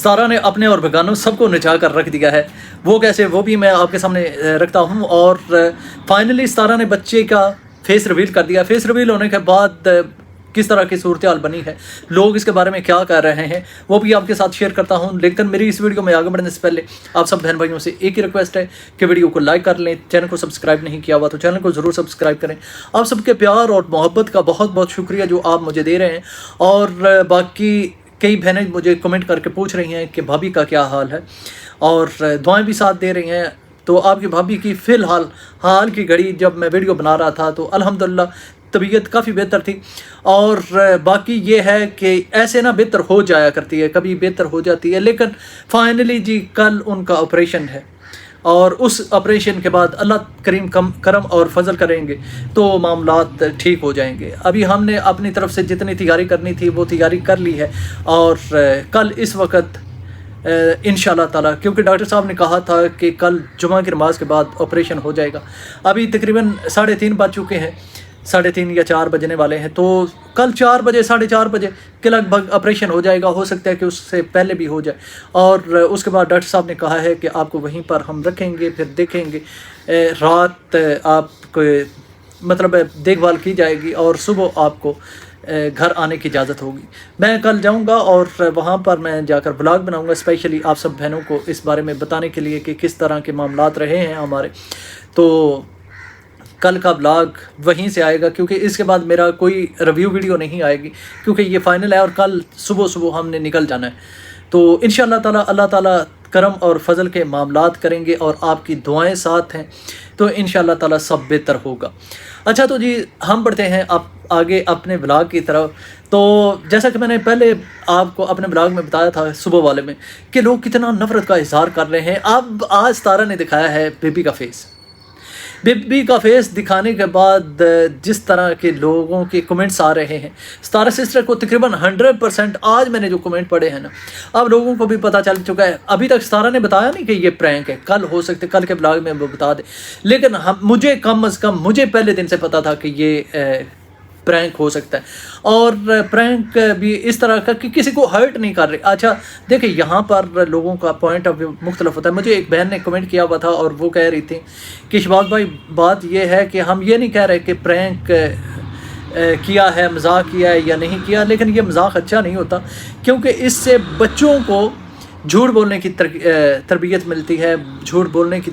ستارہ نے اپنے اور بیگانوں سب کو نچا کر رکھ دیا ہے. وہ کیسے، وہ بھی میں آپ کے سامنے رکھتا ہوں. اور فائنلی ستارہ نے بچے کا فیس ریویل کر دیا. فیس ریویل ہونے کے بعد کس طرح کی صورتحال بنی ہے، لوگ اس کے بارے میں کیا کہہ رہے ہیں، وہ بھی آپ کے ساتھ شیئر کرتا ہوں. لیکن میری اس ویڈیو میں آگے بڑھنے سے پہلے آپ سب بہن بھائیوں سے ایک ہی ریکویسٹ ہے کہ ویڈیو کو لائک کر لیں. چینل کو سبسکرائب نہیں کیا ہوا تو چینل کو ضرور سبسکرائب کریں. آپ سب کے پیار اور محبت کا بہت بہت شکریہ جو آپ مجھے دے رہے ہیں. اور باقی کئی بہنیں مجھے کمنٹ کر کے پوچھ رہی ہیں کہ بھابھی کا کیا حال ہے، اور دعائیں بھی ساتھ دے رہی ہیں. تو آپ کی بھابھی کی فی الحال حال کی گھڑی جب میں ویڈیو بنا رہا تھا تو الحمدللہ طبیعت کافی بہتر تھی. اور باقی یہ ہے کہ ایسے نہ بہتر ہو جایا کرتی ہے، کبھی بہتر ہو جاتی ہے، لیکن فائنلی جی کل ان کا آپریشن ہے. اور اس آپریشن کے بعد اللہ کریم کرم اور فضل کریں گے تو معاملات ٹھیک ہو جائیں گے. ابھی ہم نے اپنی طرف سے جتنی تیاری کرنی تھی وہ تیاری کر لی ہے. اور کل اس وقت انشاءاللہ تعالیٰ، کیونکہ ڈاکٹر صاحب نے کہا تھا کہ کل جمعہ کی نماز کے بعد آپریشن ہو جائے گا. ابھی تقریباً 3:30 بج چکے ہیں، 3:30 یا 4 بجنے والے ہیں. تو کل 4 بجے 4:30 بجے کے لگ بھگ آپریشن ہو جائے گا. ہو سکتا ہے کہ اس سے پہلے بھی ہو جائے. اور اس کے بعد ڈاکٹر صاحب نے کہا ہے کہ آپ کو وہیں پر ہم رکھیں گے، پھر دیکھیں گے رات آپ کو مطلب دیکھ بھال کی جائے گی اور صبح آپ کو گھر آنے کی اجازت ہوگی. میں کل جاؤں گا اور وہاں پر میں جا کر بلاگ بناؤں گا اسپیشلی آپ سب بہنوں کو اس بارے میں بتانے کے لیے کہ کس طرح کے معاملات رہے ہیں ہمارے. تو کل کا بلاگ وہیں سے آئے گا، کیونکہ اس کے بعد میرا کوئی ریویو ویڈیو نہیں آئے گی کیونکہ یہ فائنل ہے اور کل صبح ہم نے نکل جانا ہے. تو انشاءاللہ تعالیٰ اللہ تعالیٰ کرم اور فضل کے معاملات کریں گے اور آپ کی دعائیں ساتھ ہیں تو انشاءاللہ تعالیٰ سب بہتر ہوگا. اچھا تو جی ہم بڑھتے ہیں اب آگے اپنے بلاگ کی طرف. تو جیسا کہ میں نے پہلے آپ کو اپنے بلاگ میں بتایا تھا صبح والے میں کہ لوگ کتنا نفرت کا اظہار کر رہے ہیں. اب آج ستارہ نے دکھایا ہے بیبی کا فیس. بیبی کا فیس دکھانے کے بعد جس طرح کے لوگوں کے کمنٹس آ رہے ہیں، ستارہ سسٹر کو تقریباً 100% آج میں نے جو کمنٹ پڑھے ہیں نا، اب لوگوں کو بھی پتہ چل چکا ہے. ابھی تک ستارہ نے بتایا نہیں کہ یہ پرینک ہے، کل ہو سکتے کل کے بلاگ میں وہ بتا دے. لیکن مجھے کم از کم مجھے پہلے دن سے پتہ تھا کہ یہ پرینک ہو سکتا ہے. اور پرینک بھی اس طرح کا کہ کسی کو ہرٹ نہیں کر رہی. اچھا دیکھیں یہاں پر لوگوں کا پوائنٹ آف ویو مختلف ہوتا ہے. مجھے ایک بہن نے کمنٹ کیا ہوا تھا اور وہ کہہ رہی تھی کہ شہباز بھائی بات یہ ہے کہ ہم یہ نہیں کہہ رہے کہ پرینک کیا ہے، مذاق کیا ہے یا نہیں کیا، لیکن یہ مذاق اچھا نہیں ہوتا کیونکہ اس سے بچوں کو جھوٹ بولنے کی تربیت ملتی ہے. جھوٹ بولنے کی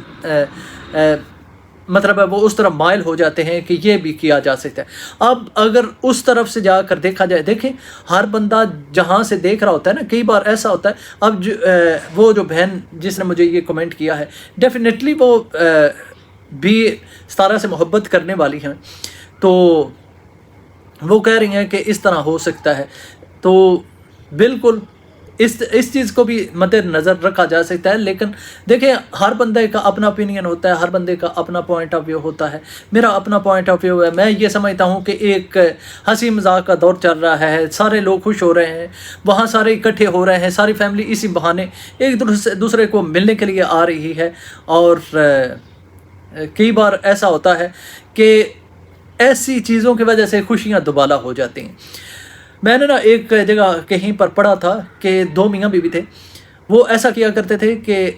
مطلب ہے وہ اس طرح مائل ہو جاتے ہیں کہ یہ بھی کیا جا سکتا ہے. اب اگر اس طرف سے جا کر دیکھا جائے، دیکھیں ہر بندہ جہاں سے دیکھ رہا ہوتا ہے نا، کئی بار ایسا ہوتا ہے. اب وہ جو بہن جس نے مجھے یہ کمنٹ کیا ہے ڈیفینیٹلی وہ بھی ستارہ سے محبت کرنے والی ہیں، تو وہ کہہ رہی ہیں کہ اس طرح ہو سکتا ہے. تو بالکل اس چیز کو بھی مد نظر رکھا جا سکتا ہے. لیکن دیکھیں ہر بندے کا اپنا اوپینین ہوتا ہے، ہر بندے کا اپنا پوائنٹ آف ویو ہوتا ہے. میرا اپنا پوائنٹ آف ویو ہے، میں یہ سمجھتا ہوں کہ ایک ہنسی مذاق کا دور چل رہا ہے، سارے لوگ خوش ہو رہے ہیں، وہاں سارے اکٹھے ہو رہے ہیں، ساری فیملی اسی بہانے ایک دوسرے کو ملنے کے لیے آ رہی ہے. اور کئی بار ایسا ہوتا ہے کہ ایسی چیزوں کی وجہ سے خوشیاں دوبالا ہو جاتی ہیں. میں نے نا ایک جگہ کہیں پر پڑھا تھا کہ 2 میاں بیوی تھے، وہ ایسا کیا کرتے تھے کہ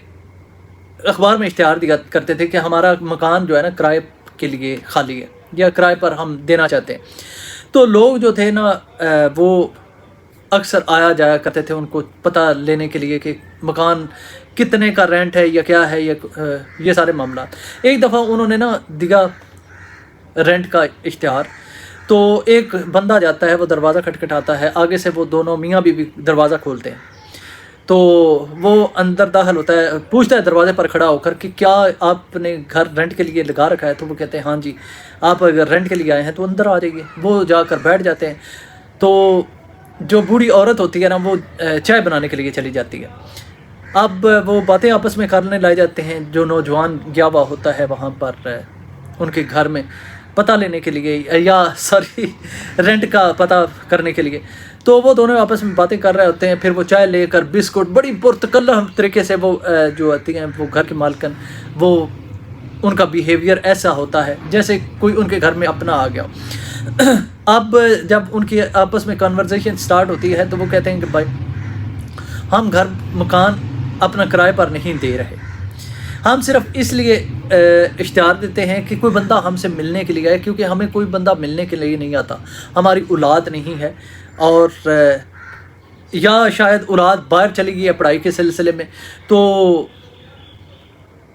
اخبار میں اشتہار دیا کرتے تھے کہ ہمارا مکان جو ہے نا کرائے کے لیے خالی ہے یا کرائے پر ہم دینا چاہتے ہیں. تو لوگ جو تھے نا وہ اکثر آیا جایا کرتے تھے ان کو پتہ لینے کے لیے کہ مکان کتنے کا رینٹ ہے یا کیا ہے یا یہ سارے معاملات. ایک دفعہ انہوں نے نا دیا رینٹ کا اشتہار، تو ایک بندہ جاتا ہے، وہ دروازہ کھٹکھٹاتا ہے، آگے سے وہ دونوں میاں بیوی دروازہ کھولتے ہیں. تو وہ اندر داخل ہوتا ہے، پوچھتا ہے دروازے پر کھڑا ہو کر کہ کیا آپ نے گھر رینٹ کے لیے لگا رکھا ہے؟ تو وہ کہتے ہیں ہاں جی، آپ اگر رینٹ کے لیے آئے ہیں تو اندر آ جائیے. وہ جا کر بیٹھ جاتے ہیں. تو جو بوڑھی عورت ہوتی ہے نا وہ چائے بنانے کے لیے چلی جاتی ہے. اب وہ باتیں آپس میں کرنے لائے جاتے ہیں. جو نوجوان گیا ہوا ہوتا ہے وہاں پر ان کے گھر میں پتہ لینے کے لیے یا رینٹ کا پتہ کرنے کے لیے، تو وہ دونوں آپس میں باتیں کر رہے ہوتے ہیں. پھر وہ چائے لے کر بسکٹ بڑی پرتکلف طریقے سے وہ جو آتی ہیں وہ گھر کے مالکن، وہ ان کا بیہیویئر ایسا ہوتا ہے جیسے کوئی ان کے گھر میں اپنا آ گیا. اب جب ان کی آپس میں کنورزیشن سٹارٹ ہوتی ہے تو وہ کہتے ہیں کہ بھائی ہم گھر مکان اپنا کرائے پر نہیں دے رہے، ہم صرف اس لیے اشتہار دیتے ہیں کہ کوئی بندہ ہم سے ملنے کے لیے آئے، کیونکہ ہمیں کوئی بندہ ملنے کے لیے نہیں آتا، ہماری اولاد نہیں ہے، اور یا شاید اولاد باہر چلی گئی ہے پڑھائی کے سلسلے میں، تو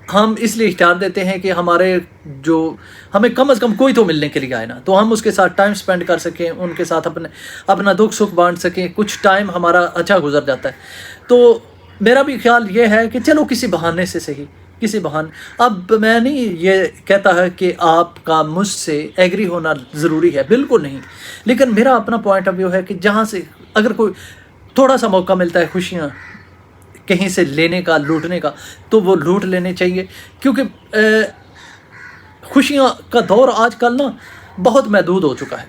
ہم اس لیے اشتہار دیتے ہیں کہ ہمیں کم از کم کوئی تو ملنے کے لیے آئے نا، تو ہم اس کے ساتھ ٹائم سپینڈ کر سکیں، ان کے ساتھ اپنا دکھ سکھ بانٹ سکیں، کچھ ٹائم ہمارا اچھا گزر جاتا ہے۔ تو میرا بھی خیال یہ ہے کہ چلو کسی بہانے سے صحیح، کسی بہانے، اب میں نہیں یہ کہتا ہے کہ آپ کا مجھ سے ایگری ہونا ضروری ہے، بالکل نہیں، لیکن میرا اپنا پوائنٹ آف ویو ہے کہ جہاں سے اگر کوئی تھوڑا سا موقع ملتا ہے خوشیاں کہیں سے لینے کا، لوٹنے کا، تو وہ لوٹ لینے چاہیے، کیونکہ خوشیاں کا دور آج کل نا بہت محدود ہو چکا ہے۔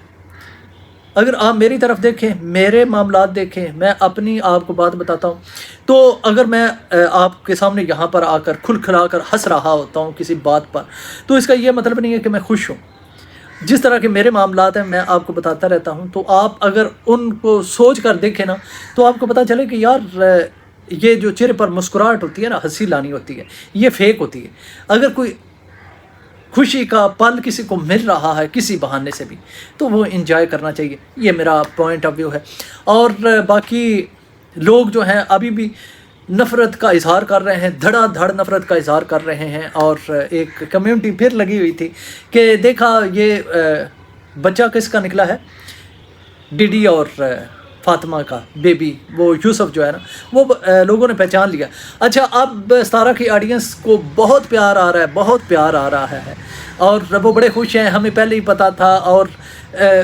اگر آپ میری طرف دیکھیں، میرے معاملات دیکھیں، میں اپنی آپ کو بات بتاتا ہوں، تو اگر میں آپ کے سامنے یہاں پر آ کر کھل کھلا کر ہنس رہا ہوتا ہوں کسی بات پر، تو اس کا یہ مطلب نہیں ہے کہ میں خوش ہوں۔ جس طرح کے میرے معاملات ہیں میں آپ کو بتاتا رہتا ہوں، تو آپ اگر ان کو سوچ کر دیکھیں نا، تو آپ کو پتہ چلے کہ یار یہ جو چہرے پر مسکراہٹ ہوتی ہے نا، ہنسی لانی ہوتی ہے، یہ فیک ہوتی ہے۔ اگر کوئی خوشی کا پل کسی کو مل رہا ہے کسی بہانے سے بھی، تو وہ انجوائے کرنا چاہیے، یہ میرا پوائنٹ آف ویو ہے۔ اور باقی لوگ جو ہیں ابھی بھی نفرت کا اظہار کر رہے ہیں، دھڑا دھڑ نفرت کا اظہار کر رہے ہیں، اور ایک کمیونٹی پھر لگی ہوئی تھی کہ دیکھا یہ بچہ کس کا نکلا ہے، ڈیڈی اور فاطمہ کا بیبی، وہ یوسف جو ہے نا، وہ لوگوں نے پہچان لیا۔ اچھا، اب ستارہ کی آڈینس کو بہت پیار آ رہا ہے، بہت پیار آ رہا ہے، اور وہ بڑے خوش ہیں، ہمیں پہلے ہی پتہ تھا، اور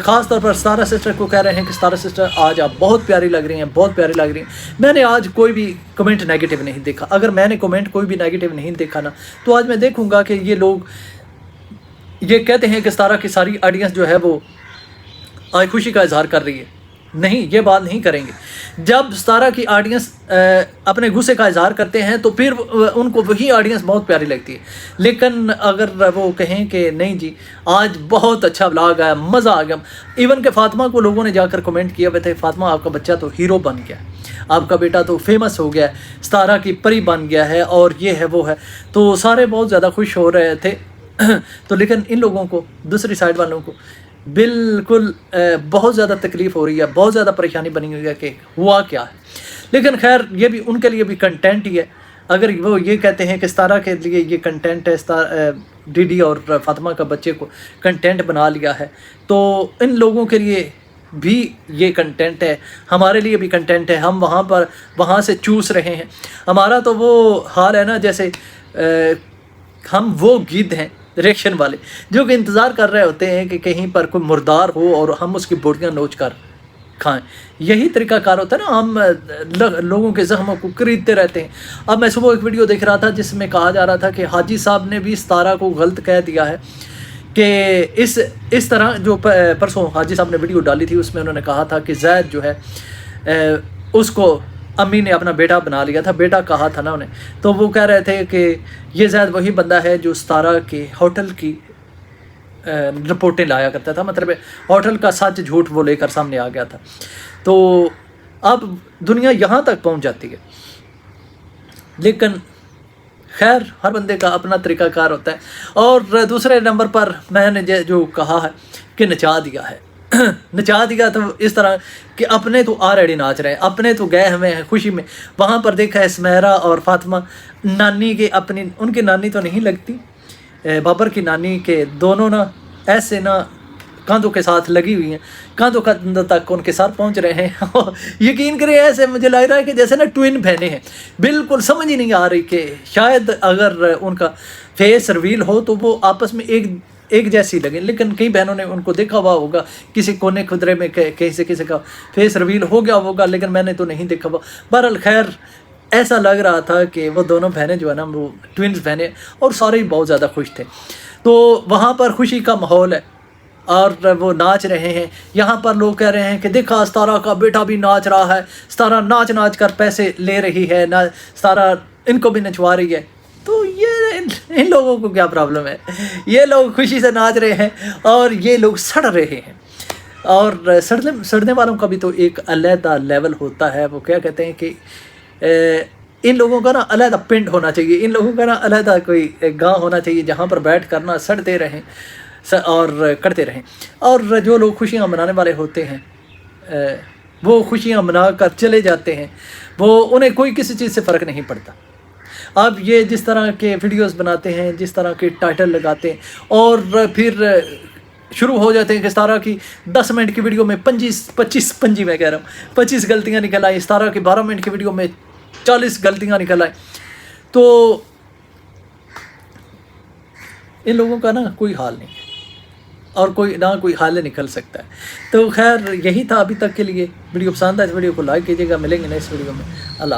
خاص طور پر ستارہ سسٹر کو کہہ رہے ہیں کہ ستارہ سسٹر آج آپ بہت پیاری لگ رہی ہیں، بہت پیاری لگ رہی ہیں۔ میں نے آج کوئی بھی کمنٹ نیگیٹو نہیں دیکھا، اگر میں نے کمنٹ کوئی بھی نیگیٹو نہیں دیکھا نا، تو آج میں دیکھوں گا کہ یہ لوگ یہ کہتے ہیں کہ ستارہ کی ساری آڈینس جو ہے وہ آج خوشی کا اظہار کر رہی ہے۔ نہیں، یہ بات نہیں کریں گے۔ جب ستارہ کی آڈینس اپنے غصے کا اظہار کرتے ہیں تو پھر ان کو وہی آڈینس بہت پیاری لگتی ہے، لیکن اگر وہ کہیں کہ نہیں جی آج بہت اچھا ولاگ آیا، مزہ آ گیا، ایون کہ فاطمہ کو لوگوں نے جا کر کمنٹ کیا ہوئے تھے، فاطمہ آپ کا بچہ تو ہیرو بن گیا ہے، آپ کا بیٹا تو فیمس ہو گیا ہے، ستارہ کی پری بن گیا ہے، اور یہ ہے وہ ہے، تو سارے بہت زیادہ خوش ہو رہے تھے۔ تو لیکن ان لوگوں کو، دوسری سائڈ والوں کو بالکل بہت زیادہ تکلیف ہو رہی ہے، بہت زیادہ پریشانی بنی ہوئی ہے کہ ہوا کیا ہے۔ لیکن خیر یہ بھی ان کے لیے بھی کنٹینٹ ہی ہے، اگر وہ یہ کہتے ہیں کہ ستارہ کے لیے یہ کنٹینٹ ہے، ڈی ڈی اور فاطمہ کا بچے کو کنٹینٹ بنا لیا ہے، تو ان لوگوں کے لیے بھی یہ کنٹینٹ ہے، ہمارے لیے بھی کنٹینٹ ہے، ہم وہاں سے چوس رہے ہیں۔ ہمارا تو وہ حال ہے نا جیسے ہم وہ گدھ ہیں ریکشن والے جو کہ انتظار کر رہے ہوتے ہیں کہ کہیں پر کوئی مردار ہو اور ہم اس کی بوٹیاں نوچ کر کھائیں، یہی طریقہ کار ہوتا ہے نا، ہم لوگوں کے زخموں کو خریدتے رہتے ہیں۔ اب میں صبح ایک ویڈیو دیکھ رہا تھا جس میں کہا جا رہا تھا کہ حاجی صاحب نے بھی ستارہ کو غلط کہہ دیا ہے، کہ اس طرح جو پرسوں حاجی صاحب نے ویڈیو ڈالی تھی اس میں انہوں نے کہا تھا کہ زید جو ہے اس کو امی نے اپنا بیٹا بنا لیا تھا، بیٹا کہا تھا نا انہیں، تو وہ کہہ رہے تھے کہ یہ زید وہی بندہ ہے جو ستارہ کے ہوٹل کی رپورٹیں لایا کرتا تھا، مطلب ہوٹل کا سچ جھوٹ وہ لے کر سامنے آ گیا تھا۔ تو اب دنیا یہاں تک پہنچ جاتی ہے، لیکن خیر ہر بندے کا اپنا طریقہ کار ہوتا ہے۔ اور دوسرے نمبر پر میں نے جو کہا ہے کہ نچا دیا ہے، نچا دیا تو اس طرح کہ اپنے تو آلریڈی ناچ رہے ہیں، اپنے تو گئے ہمیں خوشی میں، وہاں پر دیکھا ہے سمیرہ اور فاطمہ نانی کے ان کی نانی تو نہیں لگتی، بابر کی نانی کے دونوں نا ایسے نا کاندھوں کے ساتھ لگی ہوئی ہیں، کاندھوں تک ان کے ساتھ پہنچ رہے ہیں۔ یقین کریں ایسے مجھے لگ رہا ہے کہ جیسے نا ٹوین بہنیں ہیں، بالکل سمجھ ہی نہیں آ رہی کہ شاید اگر ان کا فیس ریویل ہو تو وہ آپس میں ایک جیسی لگیں، لیکن کئی بہنوں نے ان کو دیکھا ہوا ہوگا کسی کونے خدرے میں کہیں سے کسی کا فیس ریویل ہو گیا ہوگا، لیکن میں نے تو نہیں دیکھا ہوا۔ بہرحال خیر ایسا لگ رہا تھا کہ وہ دونوں بہنیں جو ہے نا وہ ٹوینز بہنیں، اور سارے ہی بہت زیادہ خوش تھے۔ تو وہاں پر خوشی کا ماحول ہے اور وہ ناچ رہے ہیں۔ یہاں پر لوگ کہہ رہے ہیں کہ دیکھا ستارہ کا بیٹا بھی ناچ رہا ہے، ستارہ ناچ کر پیسے لے رہی ہے، ستارہ ان کو بھی نچوا رہی ہے۔ تو یہ ان لوگوں کو کیا پرابلم ہے؟ یہ لوگ خوشی سے ناچ رہے ہیں اور یہ لوگ سڑ رہے ہیں، اور سڑنے والوں کا بھی تو ایک علیحدہ لیول ہوتا ہے۔ وہ کیا کہتے ہیں کہ ان لوگوں کا نا علیحدہ پنڈ ہونا چاہیے، ان لوگوں کا نا علیحدہ کوئی گاہ ہونا چاہیے جہاں پر بیٹھ کر نا سڑتے رہیں اور کرتے رہیں. اور جو لوگ خوشیاں منانے والے ہوتے ہیں وہ خوشیاں منا کر چلے جاتے ہیں، وہ انہیں کوئی کسی چیز سے فرق نہیں پڑتا. اب یہ جس طرح کے ویڈیوز بناتے ہیں، جس طرح کے ٹائٹل لگاتے ہیں اور پھر شروع ہو جاتے ہیں کہ اس طرح کی 10 منٹ کی ویڈیو میں 25 غلطیاں نکل آئیں، اس طرح کی 12 منٹ کی ویڈیو میں 40 غلطیاں نکل آئیں، تو ان لوگوں کا نا کوئی حال نہیں ہے اور کوئی حال نکل سکتا ہے. تو خیر یہی تھا ابھی تک کے لیے. ویڈیو پسند ہے اس ویڈیو کو لائک کیجیے گا. ملیں گے نیکسٹ ویڈیو میں. اللہ